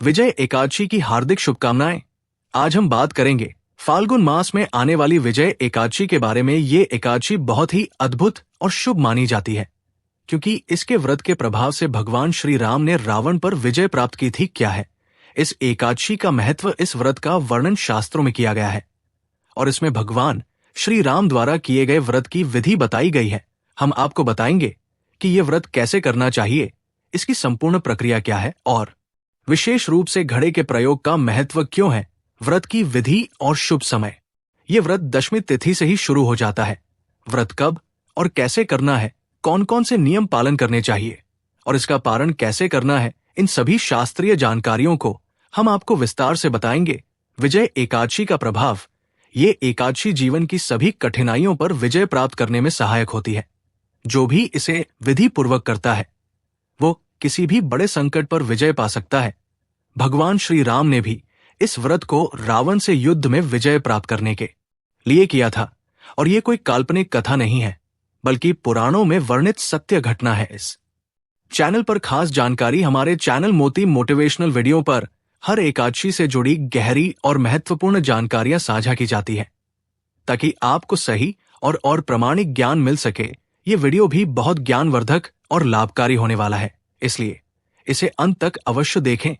विजय एकादशी की हार्दिक शुभकामनाएं। आज हम बात करेंगे फाल्गुन मास में आने वाली विजय एकादशी के बारे में। ये एकादशी बहुत ही अद्भुत और शुभ मानी जाती है क्योंकि इसके व्रत के प्रभाव से भगवान श्री राम ने रावण पर विजय प्राप्त की थी। क्या है इस एकादशी का महत्व? इस व्रत का वर्णन शास्त्रों में किया गया है और इसमें भगवान श्री राम द्वारा किए गए व्रत की विधि बताई गई है। हम आपको बताएंगे कि यह व्रत कैसे करना चाहिए, इसकी संपूर्ण प्रक्रिया क्या है और विशेष रूप से घड़े के प्रयोग का महत्व क्यों है, व्रत की विधि और शुभ समय। यह व्रत दशमी तिथि से ही शुरू हो जाता है। व्रत कब और कैसे करना है, कौन कौन से नियम पालन करने चाहिए और इसका पालन कैसे करना है, इन सभी शास्त्रीय जानकारियों को हम आपको विस्तार से बताएंगे। विजय एकादशी का प्रभाव। ये एकादशी जीवन की सभी कठिनाइयों पर विजय प्राप्त करने में सहायक होती है। जो भी इसे विधि पूर्वक करता है वो किसी भी बड़े संकट पर विजय पा सकता है। भगवान श्री राम ने भी इस व्रत को रावण से युद्ध में विजय प्राप्त करने के लिए किया था और ये कोई काल्पनिक कथा नहीं है बल्कि पुराणों में वर्णित सत्य घटना है। इस चैनल पर खास जानकारी हमारे चैनल मोती मोटिवेशनल वीडियो पर हर एकादशी से जुड़ी गहरी और महत्वपूर्ण जानकारियां साझा की जाती है ताकि आपको सही और प्रामाणिक ज्ञान मिल सके। ये वीडियो भी बहुत ज्ञानवर्धक और लाभकारी होने वाला है, इसलिए इसे अंत तक अवश्य देखें।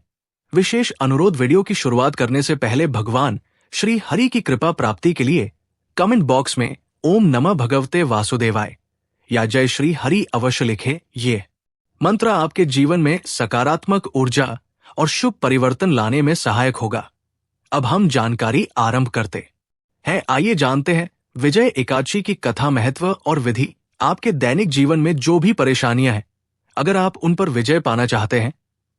विशेष अनुरोध, वीडियो की शुरुआत करने से पहले भगवान श्री हरि की कृपा प्राप्ति के लिए कमेंट बॉक्स में ओम नमः भगवते वासुदेवाय या जय श्री हरि अवश्य लिखें। ये मंत्र आपके जीवन में सकारात्मक ऊर्जा और शुभ परिवर्तन लाने में सहायक होगा। अब हम जानकारी आरंभ करते हैं। आइए जानते हैं विजय एकादशी की कथा, महत्व और विधि। आपके दैनिक जीवन में जो भी परेशानियां हैं, अगर आप उन पर विजय पाना चाहते हैं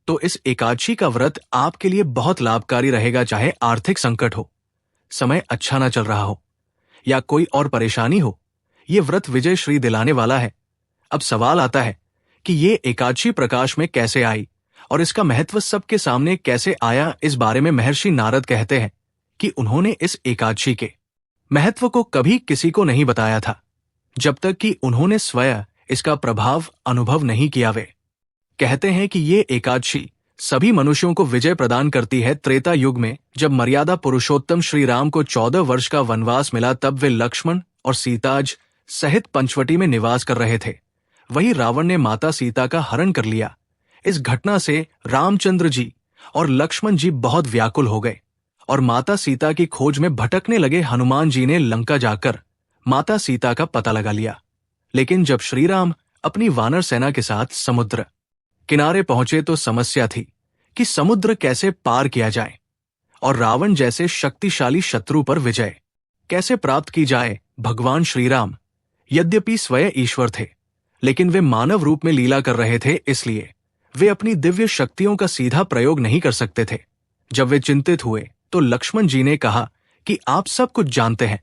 तो इस एकादशी का व्रत आपके लिए बहुत लाभकारी रहेगा। चाहे आर्थिक संकट हो, समय अच्छा ना चल रहा हो या कोई और परेशानी हो, ये व्रत विजय श्री दिलाने वाला है। अब सवाल आता है कि ये एकादशी प्रकाश में कैसे आई और इसका महत्व सबके सामने कैसे आया। इस बारे में महर्षि नारद कहते हैं कि उन्होंने इस एकादशी के महत्व को कभी किसी को नहीं बताया था जब तक कि उन्होंने स्वयं इसका प्रभाव अनुभव नहीं किया। वे कहते हैं कि ये एकादशी सभी मनुष्यों को विजय प्रदान करती है। त्रेता युग में जब मर्यादा पुरुषोत्तम श्री राम को 14 वर्ष का वनवास मिला, तब वे लक्ष्मण और सीताज सहित पंचवटी में निवास कर रहे थे। वही रावण ने माता सीता का हरण कर लिया। इस घटना से रामचंद्र जी और लक्ष्मण जी बहुत व्याकुल हो गए और माता सीता की खोज में भटकने लगे। हनुमान जी ने लंका जाकर माता सीता का पता लगा लिया, लेकिन जब श्री राम अपनी वानर सेना के साथ समुद्र किनारे पहुंचे तो समस्या थी कि समुद्र कैसे पार किया जाए और रावण जैसे शक्तिशाली शत्रु पर विजय कैसे प्राप्त की जाए। भगवान श्री राम यद्यपि स्वयं ईश्वर थे, लेकिन वे मानव रूप में लीला कर रहे थे, इसलिए वे अपनी दिव्य शक्तियों का सीधा प्रयोग नहीं कर सकते थे। जब वे चिंतित हुए तो लक्ष्मण जी ने कहा कि आप सब कुछ जानते हैं,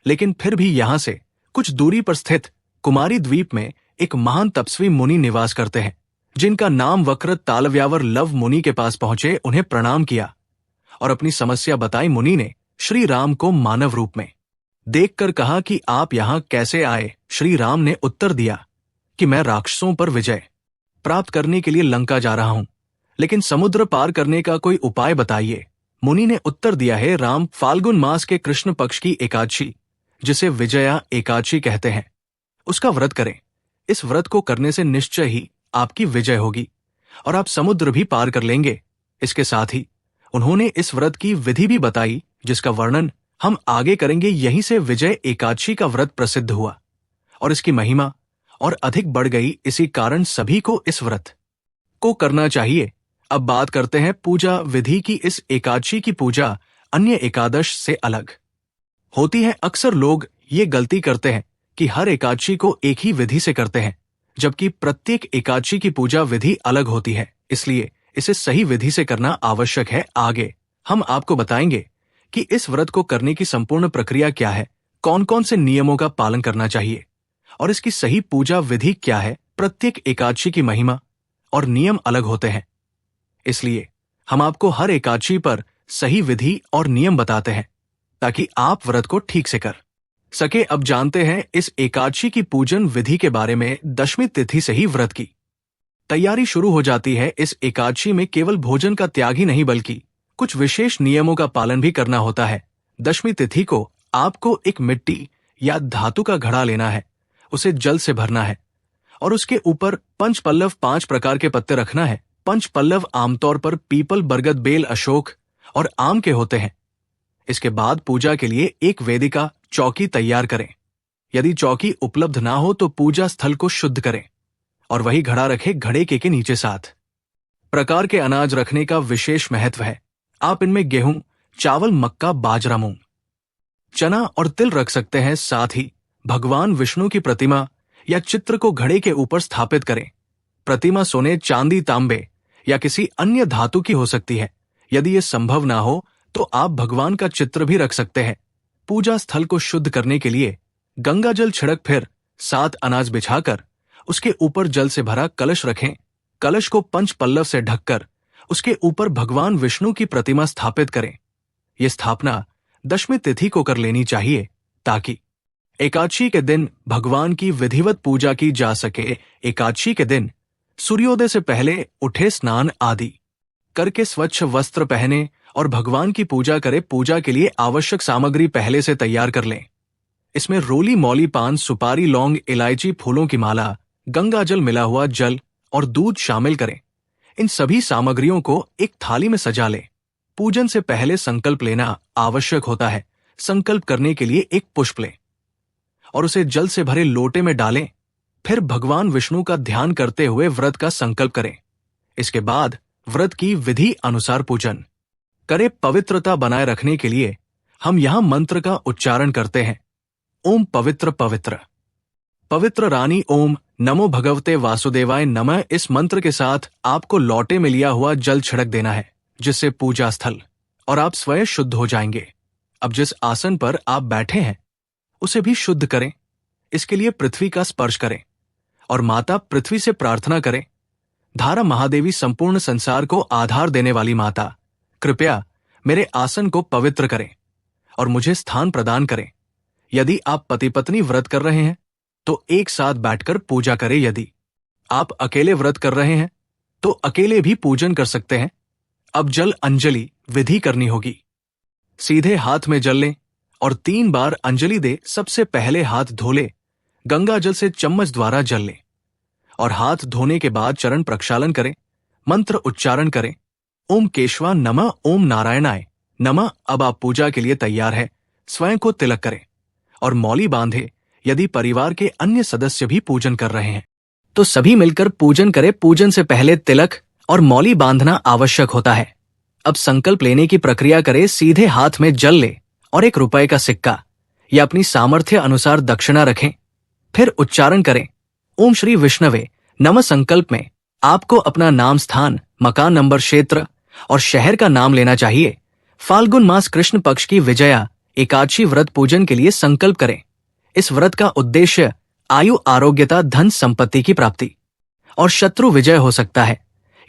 लेकिन फिर भी यहां से कुछ दूरी पर स्थित कुमारी द्वीप में एक महान तपस्वी मुनि निवास करते हैं जिनका नाम वक्रत तालव्यावर। लव मुनि के पास पहुंचे, उन्हें प्रणाम किया और अपनी समस्या बताई। मुनि ने श्री राम को मानव रूप में देखकर कहा कि आप यहां कैसे आए। श्री राम ने उत्तर दिया कि मैं राक्षसों पर विजय प्राप्त करने के लिए लंका जा रहा हूं, लेकिन समुद्र पार करने का कोई उपाय बताइए। मुनि ने उत्तर दिया, है राम, फाल्गुन मास के कृष्ण पक्ष की एकादशी, जिसे विजया एकादशी कहते हैं, उसका व्रत करें। इस व्रत को करने से निश्चय ही आपकी विजय होगी और आप समुद्र भी पार कर लेंगे। इसके साथ ही उन्होंने इस व्रत की विधि भी बताई जिसका वर्णन हम आगे करेंगे। यहीं से विजय एकादशी का व्रत प्रसिद्ध हुआ और इसकी महिमा और अधिक बढ़ गई। इसी कारण सभी को इस व्रत को करना चाहिए। अब बात करते हैं पूजा विधि की। इस एकादशी की पूजा अन्य एकादश से अलग होती है। अक्सर लोग ये गलती करते हैं कि हर एकादशी को एक ही विधि से करते हैं, जबकि प्रत्येक एकादशी की पूजा विधि अलग होती है, इसलिए इसे सही विधि से करना आवश्यक है। आगे हम आपको बताएंगे कि इस व्रत को करने की संपूर्ण प्रक्रिया क्या है, कौन कौन से नियमों का पालन करना चाहिए और इसकी सही पूजा विधि क्या है। प्रत्येक एकादशी की महिमा और नियम अलग होते हैं, इसलिए हम आपको हर एकादशी पर सही विधि और नियम बताते हैं ताकि आप व्रत को ठीक से कर सके। अब जानते हैं इस एकादशी की पूजन विधि के बारे में। दशमी तिथि से ही व्रत की तैयारी शुरू हो जाती है। इस एकादशी में केवल भोजन का त्याग ही नहीं बल्कि कुछ विशेष नियमों का पालन भी करना होता है। दशमी तिथि को आपको एक मिट्टी या धातु का घड़ा लेना है, उसे जल से भरना है और उसके ऊपर पंचपल्लव 5 प्रकार के पत्ते रखना है। पंचपल्लव आमतौर पर पीपल, बरगद, बेल, अशोक और आम के होते हैं। इसके बाद पूजा के लिए एक वेदिका चौकी तैयार करें। यदि चौकी उपलब्ध ना हो तो पूजा स्थल को शुद्ध करें और वही घड़ा रखें घड़े के नीचे। 7 प्रकार के अनाज रखने का विशेष महत्व है। आप इनमें गेहूं, चावल, मक्का, बाजरा, मूंग, चना और तिल रख सकते हैं। साथ ही भगवान विष्णु की प्रतिमा या चित्र को घड़े के ऊपर स्थापित करें। प्रतिमा सोने, चांदी, तांबे या किसी अन्य धातु की हो सकती है। यदि ये संभव ना हो तो आप भगवान का चित्र भी रख सकते हैं। पूजा स्थल को शुद्ध करने के लिए गंगा जल छिड़क, फिर 7 अनाज बिछाकर उसके ऊपर जल से भरा कलश रखें। कलश को पंचपल्लव से ढककर उसके ऊपर भगवान विष्णु की प्रतिमा स्थापित करें। यह स्थापना दशमी तिथि को कर लेनी चाहिए ताकि एकादशी के दिन भगवान की विधिवत पूजा की जा सके। एकादशी के दिन सूर्योदय से पहले उठे, स्नान आदि करके स्वच्छ वस्त्र पहने और भगवान की पूजा करें। पूजा के लिए आवश्यक सामग्री पहले से तैयार कर लें। इसमें रोली, मौली, पान, सुपारी, लौंग, इलायची, फूलों की माला, गंगा जल, मिला हुआ जल और दूध शामिल करें। इन सभी सामग्रियों को एक थाली में सजा लें। पूजन से पहले संकल्प लेना आवश्यक होता है। संकल्प करने के लिए एक पुष्प लें और उसे जल से भरे लोटे में डालें। फिर भगवान विष्णु का ध्यान करते हुए व्रत का संकल्प करें। इसके बाद व्रत की विधि अनुसार पूजन करें। पवित्रता बनाए रखने के लिए हम यहां मंत्र का उच्चारण करते हैं। ओम पवित्र पवित्र पवित्र रानी, ओम नमो भगवते वासुदेवाय नमः। इस मंत्र के साथ आपको लोटे में लिया हुआ जल छिड़क देना है, जिससे पूजा स्थल और आप स्वयं शुद्ध हो जाएंगे। अब जिस आसन पर आप बैठे हैं उसे भी शुद्ध करें। इसके लिए पृथ्वी का स्पर्श करें और माता पृथ्वी से प्रार्थना करें। धारा महादेवी, संपूर्ण संसार को आधार देने वाली माता, कृपया मेरे आसन को पवित्र करें और मुझे स्थान प्रदान करें। यदि आप पति पत्नी व्रत कर रहे हैं तो एक साथ बैठकर पूजा करें। यदि आप अकेले व्रत कर रहे हैं तो अकेले भी पूजन कर सकते हैं। अब जल अंजलि विधि करनी होगी। सीधे हाथ में जल लें और 3 बार अंजलि दे। सबसे पहले हाथ धो ले, गंगा जल से चम्मच द्वारा जल लें और हाथ धोने के बाद चरण प्रक्षालन करें। मंत्र उच्चारण करें, ओम केशवा नमः, ओम नारायणाय नमः। अब आप पूजा के लिए तैयार है। स्वयं को तिलक करें और मौली बांधे। यदि परिवार के अन्य सदस्य भी पूजन कर रहे हैं तो सभी मिलकर पूजन करें। पूजन से पहले तिलक और मौली बांधना आवश्यक होता है। अब संकल्प लेने की प्रक्रिया करें। सीधे हाथ में जल ले और 1 रुपए का सिक्का या अपनी सामर्थ्य अनुसार दक्षिणा रखें। फिर उच्चारण करें, ओम श्री विष्णवे नमः। संकल्प में आपको अपना नाम, स्थान, मकान नंबर, क्षेत्र और शहर का नाम लेना चाहिए। फाल्गुन मास कृष्ण पक्ष की विजया एकादशी व्रत पूजन के लिए संकल्प करें। इस व्रत का उद्देश्य आयु, आरोग्यता, धन संपत्ति की प्राप्ति और शत्रु विजय हो सकता है।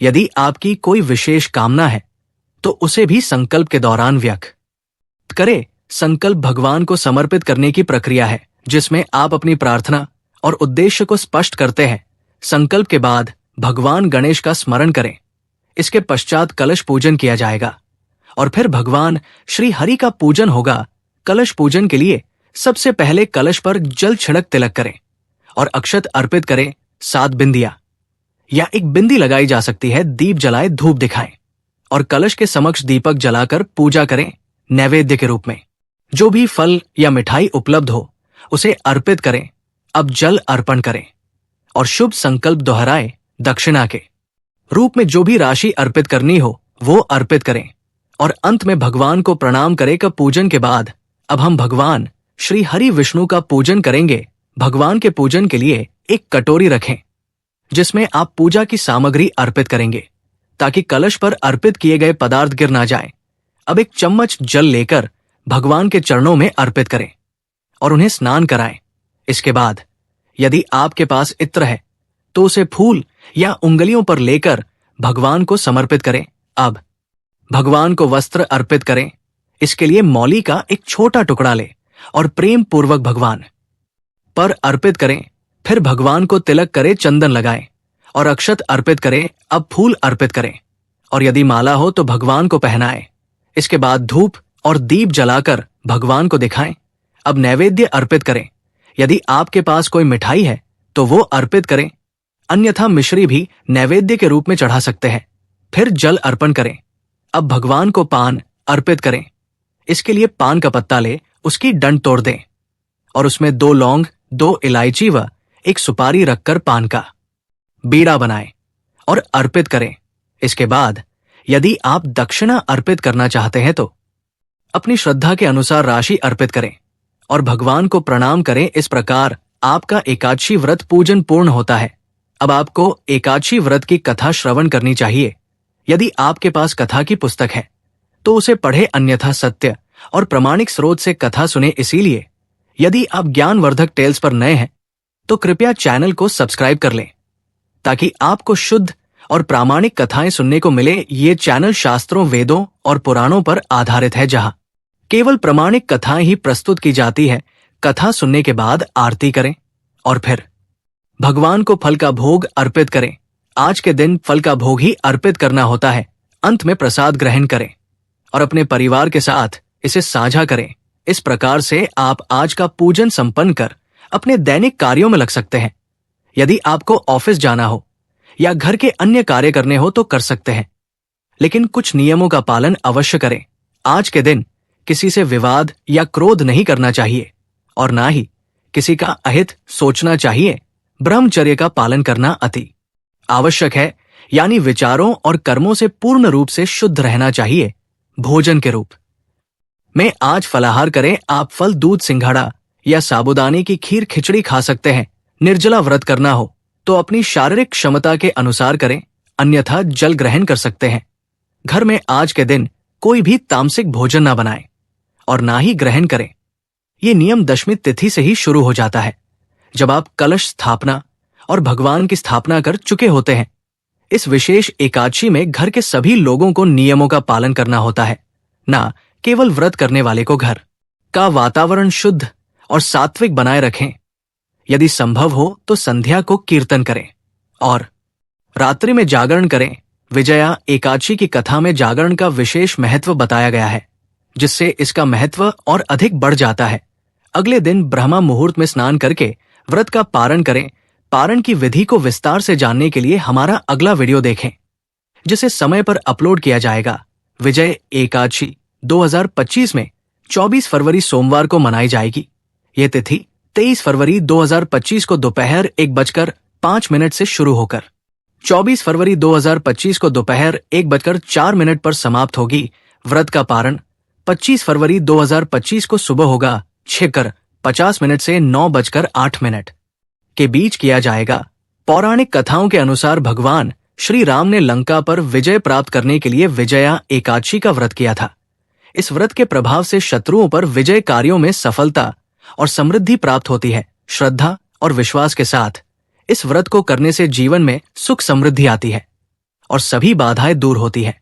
यदि आपकी कोई विशेष कामना है तो उसे भी संकल्प के दौरान व्यक्त करें। संकल्प भगवान को समर्पित करने की प्रक्रिया है जिसमें आप अपनी प्रार्थना और उद्देश्य को स्पष्ट करते हैं। संकल्प के बाद भगवान गणेश का स्मरण करें। इसके पश्चात कलश पूजन किया जाएगा और फिर भगवान श्री हरि का पूजन होगा। कलश पूजन के लिए सबसे पहले कलश पर जल छिड़क, तिलक करें और अक्षत अर्पित करें। 7 बिंदियां या 1 बिंदी लगाई जा सकती है। दीप जलाए, धूप दिखाएं और कलश के समक्ष दीपक जलाकर पूजा करें। नैवेद्य के रूप में जो भी फल या मिठाई उपलब्ध हो उसे अर्पित करें। अब जल अर्पण करें और शुभ संकल्प दोहराए। दक्षिणा के रूप में जो भी राशि अर्पित करनी हो वो अर्पित करें और अंत में भगवान को प्रणाम करें। का पूजन के बाद अब हम भगवान श्री हरि विष्णु का पूजन करेंगे। भगवान के पूजन के लिए एक कटोरी रखें जिसमें आप पूजा की सामग्री अर्पित करेंगे ताकि कलश पर अर्पित किए गए पदार्थ गिर ना जाएं। अब 1 चम्मच जल लेकर भगवान के चरणों में अर्पित करें और उन्हें स्नान कराएं। इसके बाद यदि आपके पास इत्र है तो उसे फूल या उंगलियों पर लेकर भगवान को समर्पित करें। अब भगवान को वस्त्र अर्पित करें। इसके लिए मौली का एक छोटा टुकड़ा ले और प्रेम पूर्वक भगवान पर अर्पित करें। फिर भगवान को तिलक करें, चंदन लगाएं और अक्षत अर्पित करें। अब फूल अर्पित करें और यदि माला हो तो भगवान को पहनाएं। इसके बाद धूप और दीप जलाकर भगवान को दिखाएं। अब नैवेद्य अर्पित करें। यदि आपके पास कोई मिठाई है तो वो अर्पित करें, अन्यथा मिश्री भी नैवेद्य के रूप में चढ़ा सकते हैं। फिर जल अर्पण करें। अब भगवान को पान अर्पित करें। इसके लिए पान का पत्ता ले उसकी डंड तोड़ दें और उसमें 2 लौंग, 2 इलायची व 1 सुपारी रखकर पान का बीड़ा बनाएं और अर्पित करें। इसके बाद यदि आप दक्षिणा अर्पित करना चाहते हैं तो अपनी श्रद्धा के अनुसार राशि अर्पित करें और भगवान को प्रणाम करें। इस प्रकार आपका एकादशी व्रत पूजन पूर्ण होता है। अब आपको एकादशी व्रत की कथा श्रवण करनी चाहिए। यदि आपके पास कथा की पुस्तक है तो उसे पढ़े, अन्यथा सत्य और प्रामाणिक स्रोत से कथा सुने। इसीलिए यदि आप ज्ञानवर्धक टेल्स पर नए हैं तो कृपया चैनल को सब्सक्राइब कर लें ताकि आपको शुद्ध और प्रामाणिक कथाएं सुनने को मिले। ये चैनल शास्त्रों, वेदों और पुराणों पर आधारित है, जहां केवल प्रामाणिक कथाएं ही प्रस्तुत की जाती है। कथा सुनने के बाद आरती करें और फिर भगवान को फल का भोग अर्पित करें। आज के दिन फल का भोग ही अर्पित करना होता है। अंत में प्रसाद ग्रहण करें और अपने परिवार के साथ इसे साझा करें। इस प्रकार से आप आज का पूजन संपन्न कर अपने दैनिक कार्यों में लग सकते हैं। यदि आपको ऑफिस जाना हो या घर के अन्य कार्य करने हो तो कर सकते हैं, लेकिन कुछ नियमों का पालन अवश्य करें। आज के दिन किसी से विवाद या क्रोध नहीं करना चाहिए और ना ही किसी का अहित सोचना चाहिए। ब्रह्मचर्य का पालन करना अति आवश्यक है, यानी विचारों और कर्मों से पूर्ण रूप से शुद्ध रहना चाहिए। भोजन के रूप में आज फलाहार करें। आप फल, दूध, सिंघाड़ा या साबूदाने की खीर, खिचड़ी खा सकते हैं। निर्जला व्रत करना हो तो अपनी शारीरिक क्षमता के अनुसार करें, अन्यथा जल ग्रहण कर सकते हैं। घर में आज के दिन कोई भी तामसिक भोजन ना बनाएं और ना ही ग्रहण करें। ये नियम दशमी तिथि से ही शुरू हो जाता है, जब आप कलश स्थापना और भगवान की स्थापना कर चुके होते हैं। इस विशेष एकादशी में घर के सभी लोगों को नियमों का पालन करना होता है, ना केवल व्रत करने वाले को। घर का वातावरण शुद्ध और सात्विक बनाए रखें। यदि संभव हो तो संध्या को कीर्तन करें और रात्रि में जागरण करें। विजया एकादशी की कथा में जागरण का विशेष महत्व बताया गया है, जिससे इसका महत्व और अधिक बढ़ जाता है। अगले दिन ब्रह्मा मुहूर्त में स्नान करके व्रत का पारण करें। पारण की विधि को विस्तार से जानने के लिए हमारा अगला वीडियो देखें, जिसे समय पर अपलोड किया जाएगा। विजय एकादशी 2025 में 24 फरवरी सोमवार को मनाई जाएगी। यह तिथि 23 फरवरी 2025 को दोपहर 1:05 से शुरू होकर 24 फरवरी 2025 को दोपहर 1:04 पर समाप्त होगी। व्रत का पारण 25 फरवरी 2025 को सुबह होगा 6:50 से 9:08 के बीच किया जाएगा। पौराणिक कथाओं के अनुसार भगवान श्री राम ने लंका पर विजय प्राप्त करने के लिए विजया एकादशी का व्रत किया था। इस व्रत के प्रभाव से शत्रुओं पर विजय कार्यों में सफलता और समृद्धि प्राप्त होती है। श्रद्धा और विश्वास के साथ इस व्रत को करने से जीवन में सुख समृद्धि आती है और सभी बाधाएं दूर होती है।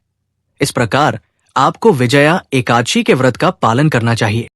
इस प्रकार आपको विजया एकादशी के व्रत का पालन करना चाहिए।